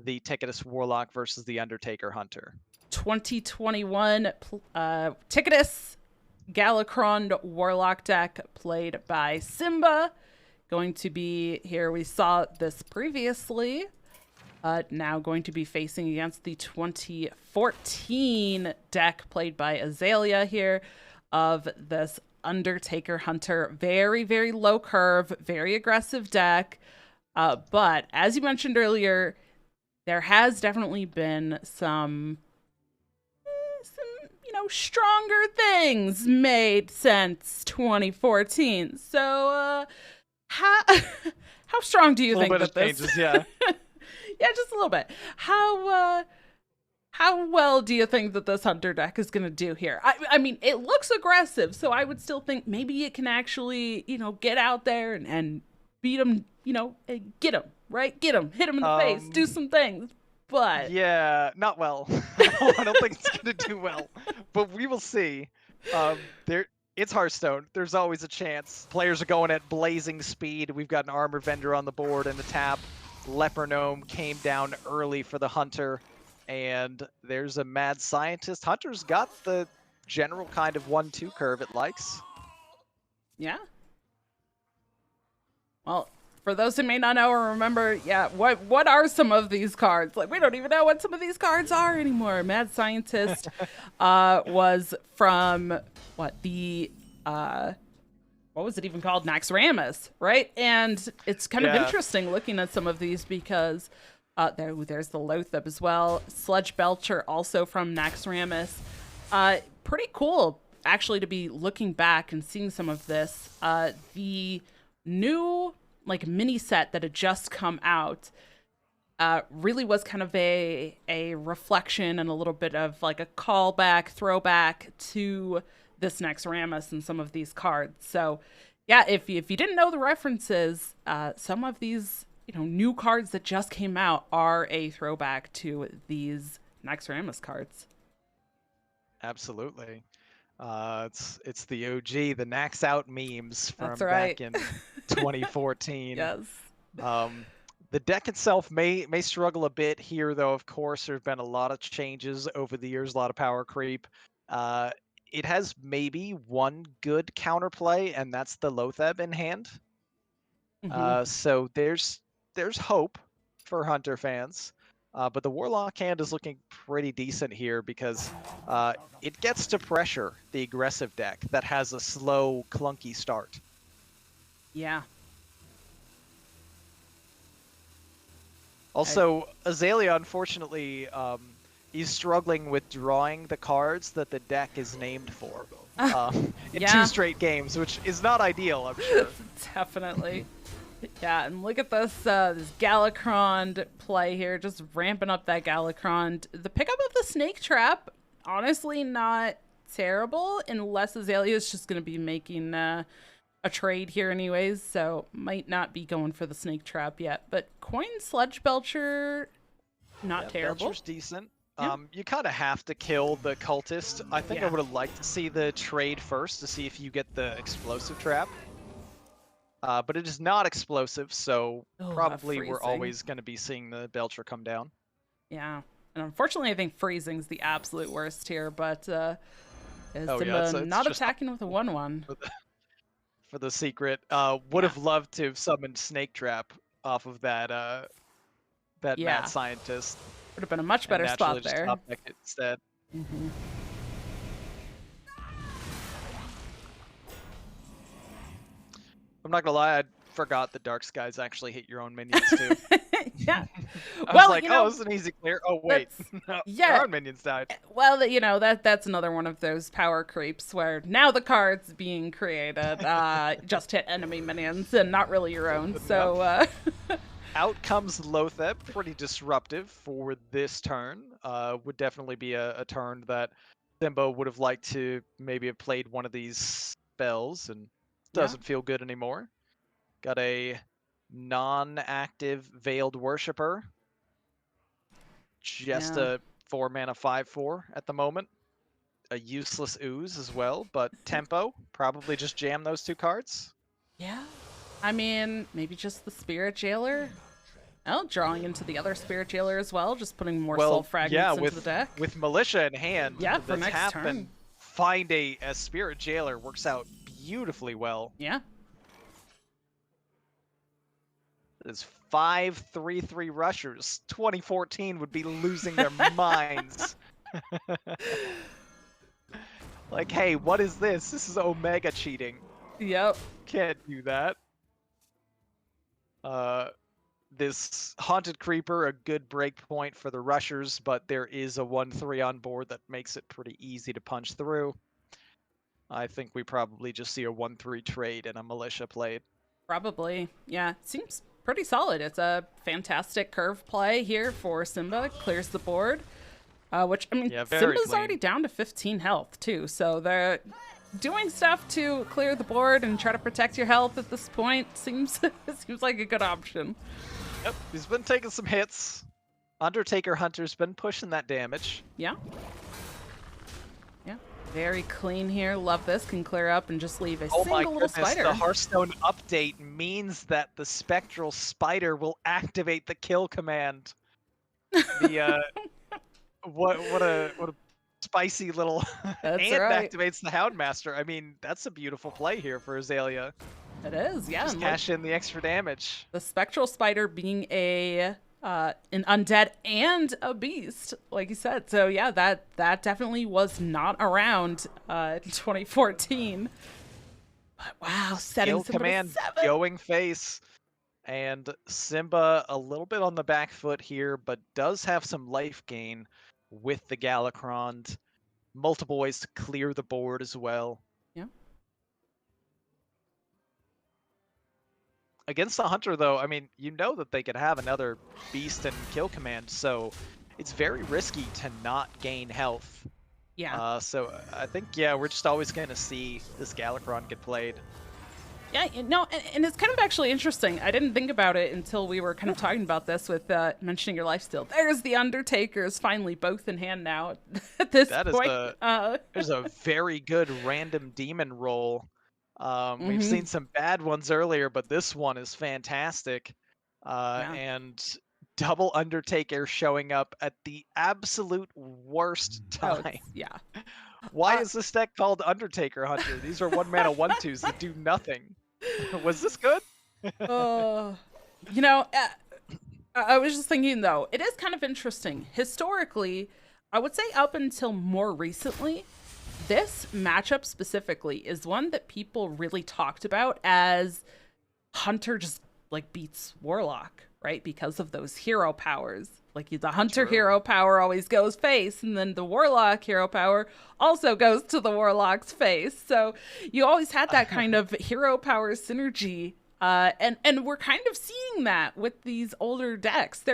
the Ticketus Warlock versus the Undertaker Hunter. 2021 Ticketus Galakrond Warlock deck played by Simba. Going to be here. We saw this previously. Now going to be facing against the 2014 deck played by Azalea here of this Undertaker Hunter. Very, very low curve, very aggressive deck. But as you mentioned earlier, there has definitely been some stronger things made since 2014. So, how strong do you think that this? Changes, yeah. Yeah, just a little bit. How well do you think that this hunter deck is going to do here? I mean, it looks aggressive, so I would still think maybe it can actually, get out there and beat him, get him, right? Get him, hit him in the face, do some things. But yeah, not well. I don't think it's going to do well, but we will see. It's Hearthstone. There's always a chance. Players are going at blazing speed. We've got an armor vendor on the board and a tap. Leper Gnome came down early for the Hunter, and there's a mad scientist. Hunter's got the general kind of 1-2 curve it likes. Yeah. Well, for those who may not know or remember, yeah, what are some of these cards? Like, we don't even know what some of these cards are anymore. Mad Scientist was from, what was it even called? Naxxramas, right? And it's kind of interesting looking at some of these because there's the Lothab as well. Sludge Belcher, also from Naxxramas. Pretty cool, actually, to be looking back and seeing some of this. The new mini set that had just come out really was kind of a reflection and a little bit of like a callback, throwback to this Naxxramas and some of these cards. So yeah, if you didn't know the references, some of these new cards that just came out are a throwback to these Naxxramas cards. Absolutely. It's the OG, the Nax Out memes from back in 2014. Yes. The deck itself may struggle a bit here, though. Of course, there have been a lot of changes over the years, a lot of power creep. It has maybe one good counterplay, and that's the Lothab in hand. So there's hope for Hunter fans. But the Warlock hand is looking pretty decent here because it gets to pressure the aggressive deck that has a slow, clunky start. Yeah. Also, Azalea, unfortunately, is struggling with drawing the cards that the deck is named for in 2 straight games, which is not ideal, I'm sure. Definitely. Yeah, and look at this this Galakrond play here, just ramping up that Galakrond. The pickup of the Snake Trap, honestly not terrible, unless Azalea is just going to be making a trade here anyways, so might not be going for the Snake Trap yet. But Coin Sludge Belcher, not terrible. Belcher's decent. You kind of have to kill the Cultist. I think I would have liked to see the trade first to see if you get the Explosive Trap. But it is not explosive, so probably we're always going to be seeing the Belcher come down. Yeah, and unfortunately I think freezing's the absolute worst here, but not attacking with a 1/1. For the secret, would have loved to have summoned Snake Trap off of that Mad Scientist. Would have been a much better spot there. Just deck it instead. I'm not gonna lie, I forgot the Dark Skies actually hit your own minions too. Yeah. I was like, oh, this is an easy clear. Oh wait, our minions died. Well, that's another one of those power creeps where now the cards being created just hit enemy minions and not really your own. So out comes Lothab, pretty disruptive for this turn. Would definitely be a turn that Simba would have liked to maybe have played one of these spells, and doesn't feel good anymore. Got a non-active Veiled Worshipper. Just a 4-mana 5/4 at the moment. A useless Ooze as well, but tempo. Probably just jam those 2 cards. Yeah. I mean, maybe just the Spirit Jailer. Oh, drawing into the other Spirit Jailer as well, just putting more soul fragments into the deck. With Militia in hand, Yeah, for the next tap turn. and find a Spirit Jailer works out beautifully well. Yeah. There's 5 3/3 rushers. 2014 would be losing their minds. Like, hey, what is this? This is Omega cheating. Yep. Can't do that. This Haunted Creeper, a good break point for the rushers, but there is a 1/3 on board that makes it pretty easy to punch through. I think we probably just see a 1/3 trade and a Militia played. Probably. Yeah, seems pretty solid. It's a fantastic curve play here for Simba. Clears the board. Which, I mean, Simba's already down to 15 health, too. So they're doing stuff to clear the board and try to protect your health at this point seems like a good option. Yep, he's been taking some hits. Undertaker Hunter's been pushing that damage. Yeah. Yeah, very clean here. Love this. Can clear up and just leave a single little spider. The Hearthstone update means that the Spectral Spider will activate the kill command. The what a spicy little That's and right. activates the Houndmaster. I mean, that's a beautiful play here for Azalea. It is, yeah. Just cash in the extra damage. The Spectral Spider being an undead and a beast, like you said. So yeah, that definitely was not around in 2014. But wow, setting Kill command, going face. And Simba a little bit on the back foot here, but does have some life gain with the Galakrond. Multiple ways to clear the board as well. Yeah. Against the Hunter, though, I mean, you know that they could have another beast and kill command, so it's very risky to not gain health. Yeah. So I think, yeah, we're just always going to see this Galakrond get played. Yeah, no, and it's kind of actually interesting. I didn't think about it until we were kind of talking about this with mentioning your lifesteal. There's the Undertakers, finally both in hand now at this point. There's a very good random demon roll. We've seen some bad ones earlier, but this one is fantastic. And double Undertaker showing up at the absolute worst time. Yeah. Why is this deck called Undertaker Hunter? These are 1-mana 1/2s that do nothing. Was this good? You know, I was just thinking, though, it is kind of interesting. Historically, I would say up until more recently, this matchup specifically is one that people really talked about as Hunter just, like, beats Warlock, right? Because of those hero powers. Like, the Hunter hero power always goes face, and then the Warlock hero power also goes to the Warlock's face. So you always had that kind of hero power synergy. And we're kind of seeing that with these older decks.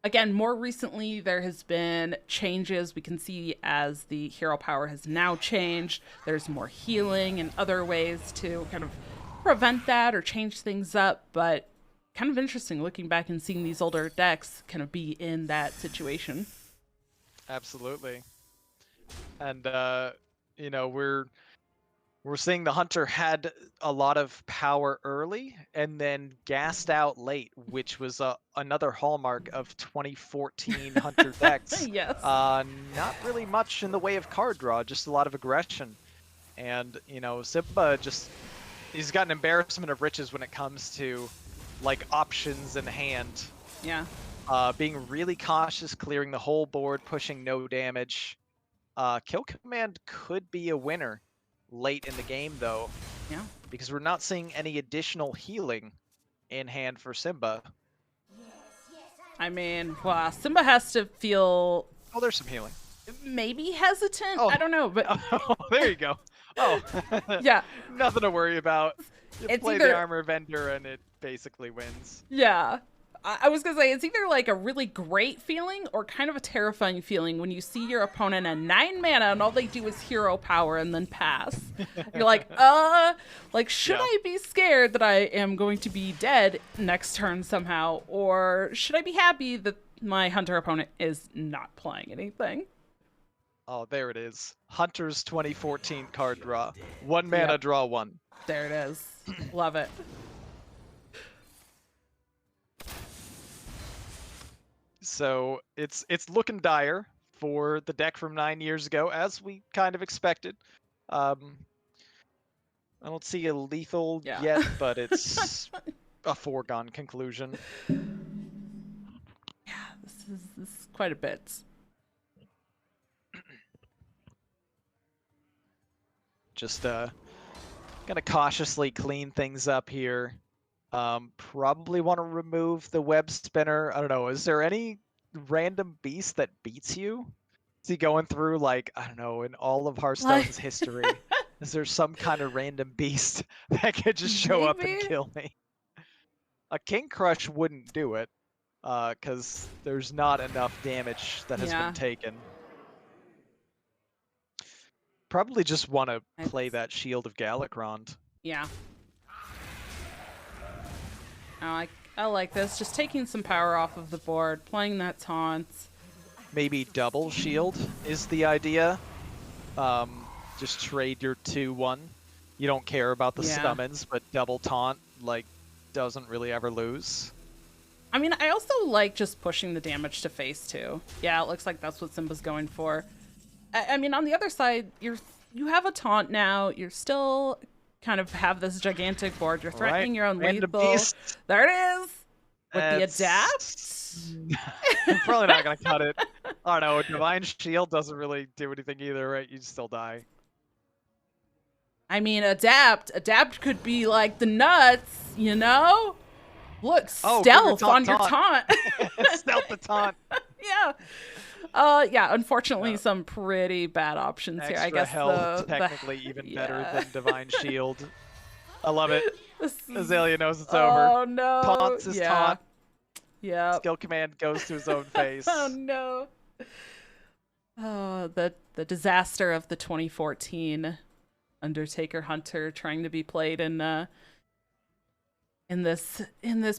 Again, more recently, there has been changes we can see as the hero power has now changed. There's more healing and other ways to kind of prevent that or change things up. But kind of interesting looking back and seeing these older decks kind of be in that situation. Absolutely. And, you know, we're seeing the Hunter had a lot of power early and then gassed out late, which was another hallmark of 2014 Hunter decks. Yes. Not really much in the way of card draw, just a lot of aggression. And, you know, Simba he's got an embarrassment of riches when it comes to, like, options in hand. Yeah. Being really cautious, clearing the whole board, pushing no damage. Kill command could be a winner late in the game, though. Yeah. Because we're not seeing any additional healing in hand for Simba. I mean, well, Simba has to feel... Oh, there's some healing. Maybe hesitant? Oh. I don't know, but... Oh, there you go. Oh. Yeah. Nothing to worry about. You play the armor vendor and it basically wins. Yeah. I was going to say, it's either like a really great feeling or kind of a terrifying feeling when you see your opponent at 9 mana and all they do is hero power and then pass. You're like, should I be scared that I am going to be dead next turn somehow? Or should I be happy that my Hunter opponent is not playing anything? Oh, there it is. Hunter's 2014 card draw. 1 mana, draw 1. There it is. Love it. So it's looking dire for the deck from 9 years ago, as we kind of expected. I don't see a lethal Yeah. yet, but it's a foregone conclusion. Yeah, this is quite a bit. Just gonna cautiously clean things up here. Probably want to remove the web spinner. I don't know. Is there any random beast that beats you? Is he going through, like, I don't know, in all of Hearthstone's history? Is there some kind of random beast that could just show up and kill me? A King Crush wouldn't do it, because there's not enough damage that has been taken. Probably just want to play that Shield of Galakrond. Yeah. Oh, I like this. Just taking some power off of the board, playing that taunt. Maybe double shield is the idea. Just trade your 2/1. You don't care about the summons, but double taunt, like, doesn't really ever lose. I mean, I also like just pushing the damage to face too. Yeah, it looks like that's what Simba's going for. I mean, on the other side, you have a taunt now. You're still kind of have this gigantic board. You're threatening your own lethal. There it is. With the adapt. I'm probably not gonna cut it. I don't know. Divine Shield doesn't really do anything either, right? You still die. I mean, adapt could be like the nuts, you know? Look, stealth on your taunt. Stealth the taunt. Yeah. Yeah, unfortunately, some pretty bad options here. I guess health, technically even better than Divine Shield. I love it. Azalea knows it's over. Oh, no. Taunts his taunt. Yeah. Skill command goes to his own face. Oh, no. Oh, the disaster of the 2014 Undertaker Hunter trying to be played in this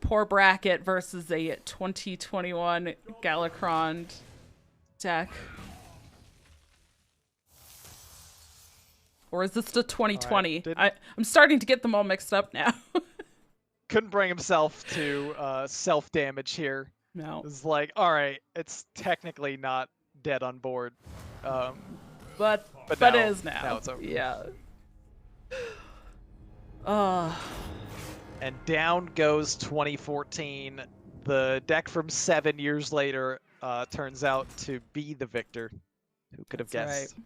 poor bracket versus a 2021 Galakrond deck. Or is this the 2020? Right, I'm starting to get them all mixed up now. Couldn't bring himself to self-damage here. No. It's like, all right, it's technically not dead on board. But now, it is now. Now it's over. Yeah. And down goes 2014. The deck from 7 years later turns out to be the victor. Who could have guessed? Right.